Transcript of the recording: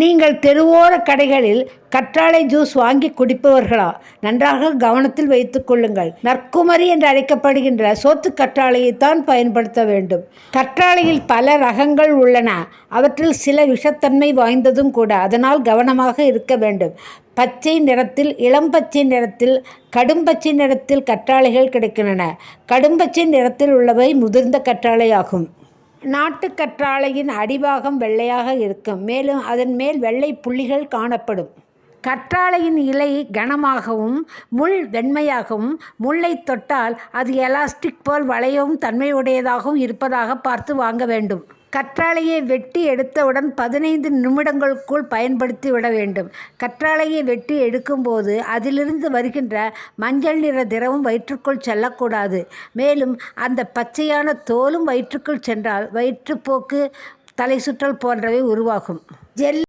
நீங்கள் தெருவோர கடைகளில் கற்றாழை ஜூஸ் வாங்கி குடிப்பவர்களா? நன்றாக கவனத்தில் வைத்துக் கொள்ளுங்கள். நற்குமரி என்று அழைக்கப்படுகின்ற சோத்து கற்றாழையைத்தான் பயன்படுத்த வேண்டும். கற்றாழையில் பல ரகங்கள் உள்ளன. அவற்றில் சில விஷத்தன்மை வாய்ந்ததும் கூட. அதனால் கவனமாக இருக்க வேண்டும். பச்சை நிறத்தில், இளம் பச்சை நிறத்தில், கடும் பச்சை நிறத்தில் கற்றாழைகள் கிடைக்கின்றன. கடும் பச்சை நிறத்தில் உள்ளவை முதிர்ந்த கற்றாழை ஆகும். நாட்டு கற்றாழையின் அடிபாகம் வெள்ளையாக இருக்கும். மேலும் அதன் மேல் வெள்ளை புள்ளிகள் காணப்படும். கற்றாழையின் இலை கனமாகவும் முள் வெண்மையாகவும், முள்ளை தொட்டால் அது எலாஸ்டிக் போல் வளையவும் தன்மையுடையதாகவும் இருப்பதாக பார்த்து வாங்க வேண்டும். கற்றாழையை வெட்டி எடுத்தவுடன் 15 நிமிடங்களுக்குள் பயன்படுத்தி விட வேண்டும். கற்றாழையை வெட்டி எடுக்கும்போது அதிலிருந்து வருகின்ற மஞ்சள் நிற திரவம் வயிற்றுக்குள் செல்லக்கூடாது. மேலும் அந்த பச்சையான தோலும் வயிற்றுக்குள் சென்றால் வயிற்றுப்போக்கு, தலை சுற்றல் போன்றவை உருவாகும்.